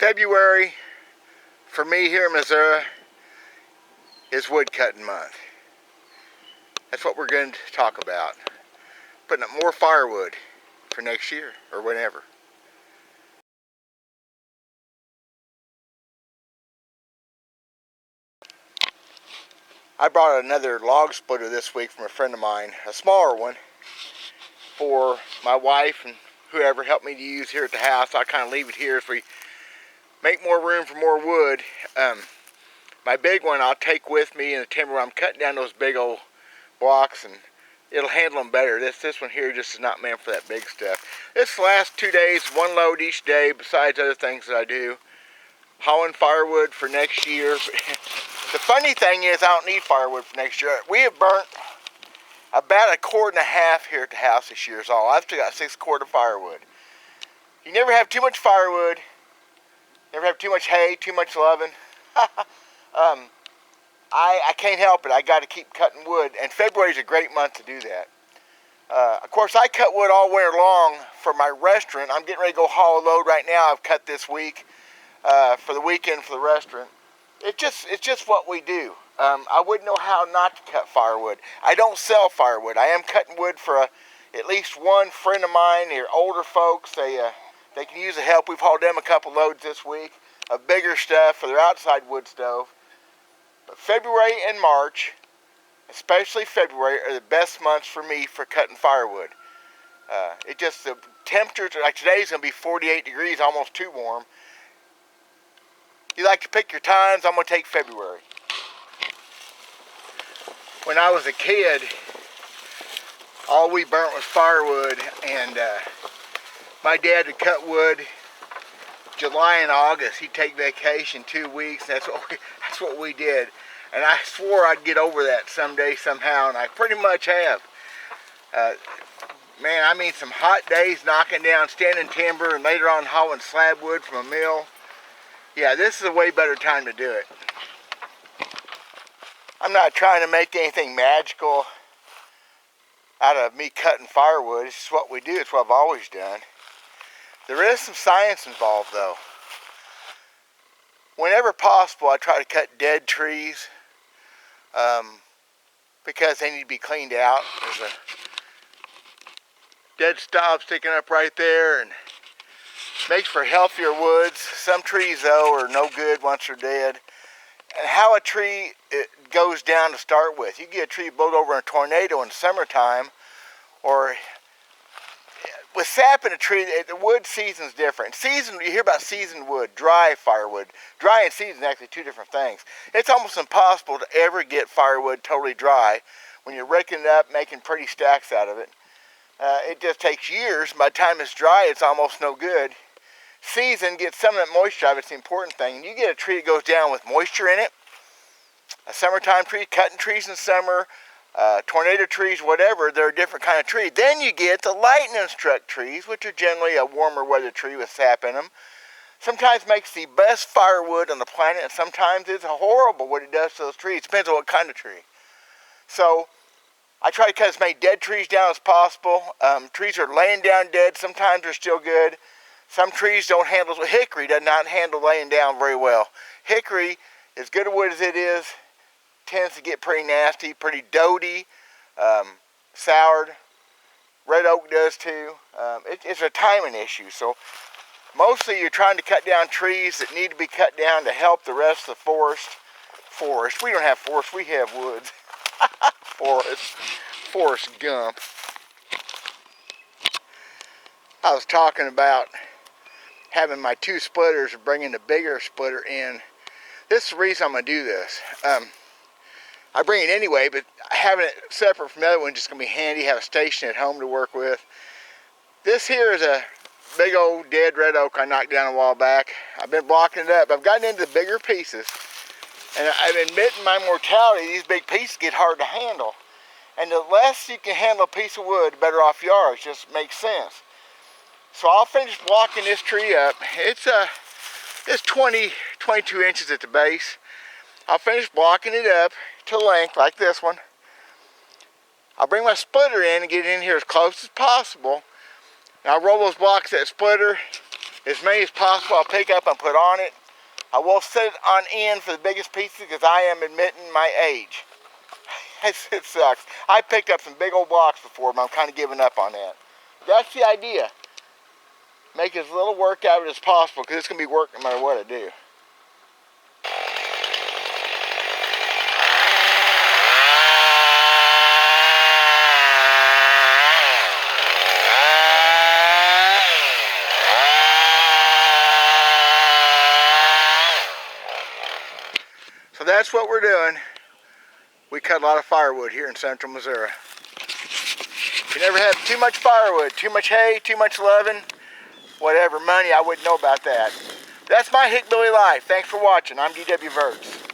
February, for me here in Missouri, is wood cutting month. That's what we're going to talk about. Putting up more firewood for next year or whenever. I brought another log splitter this week from a friend of mine, a smaller one, for my wife and whoever helped me to use here at the house. I kind of leave it here as we make more room for more wood. My big one I'll take with me in the timber when I'm cutting down those big old blocks, and it'll handle them better. This one here just is not meant for that big stuff. This last 2 days, one load each day, besides other things that I do. Hauling firewood for next year. The funny thing is I don't need firewood for next year. We have burnt about 1.5 cords here at the house this year is all. I've still got 6 cords of firewood. You never have too much firewood. Never have too much hay, too much loving. I can't help it. I got to keep cutting wood, and February is a great month to do that. Of course, I cut wood all winter long for my restaurant. I'm getting ready to go haul a load right now. I've cut this week for the weekend for the restaurant. It's just what we do. I wouldn't know how not to cut firewood. I don't sell firewood. I am cutting wood for at least one friend of mine. They're older folks. They can use the help. We've hauled them a couple loads this week of bigger stuff for their outside wood stove. But February and March, especially February, are the best months for me for cutting firewood. The temperatures, like today's going to be 48 degrees, almost too warm. You like to pick your times, I'm going to take February. When I was a kid, all we burnt was firewood, and my dad would cut wood July and August. He'd take vacation 2 weeks. That's what we did. And I swore I'd get over that someday, somehow, and I pretty much have. Man, I mean, some hot days knocking down standing timber and later on hauling slab wood from a mill. Yeah, this is a way better time to do it. I'm not trying to make anything magical out of me cutting firewood. It's just what we do. It's what I've always done. There is some science involved, though. Whenever possible, I try to cut dead trees because they need to be cleaned out. There's a dead stub sticking up right there, and makes for healthier woods. Some trees, though, are no good once they're dead. And how a tree goes down to start with. You get a tree blowed over in a tornado in the summertime, or with sap in a tree, the wood season's different. Season, you hear about seasoned wood, dry firewood. Dry and seasoned are actually two different things. It's almost impossible to ever get firewood totally dry when you're raking it up, making pretty stacks out of it. It just takes years. By the time it's dry, it's almost no good. Season, get some of that moisture out of it. It's the important thing. And you get a tree that goes down with moisture in it. A summertime tree, cutting trees in summer, tornado trees, whatever, they're a different kind of tree. Then you get the lightning struck trees, which are generally a warmer weather tree with sap in them. Sometimes makes the best firewood on the planet, and sometimes it's horrible what it does to those trees. Depends on what kind of tree. So I try to cut as many dead trees down as possible. Trees are laying down dead. Sometimes they're still good. Some trees don't handle. Hickory does not handle laying down very well. Hickory, as good a wood as it is, tends to get pretty nasty, pretty doty, soured. Red oak does too. It's a timing issue. So mostly you're trying to cut down trees that need to be cut down to help the rest of the forest. We don't have forest, we have woods. Forest Gump. I was talking about having my 2 splitters and bringing the bigger splitter in. This is the reason I'm going to do this. I bring it anyway, but having it separate from the other one is just going to be handy. Have a station at home to work with. This here is a big old dead red oak I knocked down a while back. I've been blocking it up. I've gotten into the bigger pieces. And I've admitted my mortality, these big pieces get hard to handle. And the less you can handle a piece of wood, the better off you are. It just makes sense. So I'll finish blocking this tree up. It's 22 inches at the base. I'll finish blocking it up to length like this one. I'll bring my splitter in and get in here as close as possible. And I'll roll those blocks of that splitter As many as possible I'll pick up and put on it. I will set it on end for the biggest pieces because I am admitting my age. It sucks. I picked up some big old blocks before, but I'm kind of giving up on that. That's the idea. Make as little work out of it as possible because it's going to be work no matter what I do. So that's what we're doing. We cut a lot of firewood here in central Missouri. You never have too much firewood, too much hay, too much loving, whatever, money, I wouldn't know about that. That's my hillbilly life. Thanks for watching. I'm D.W. Verts.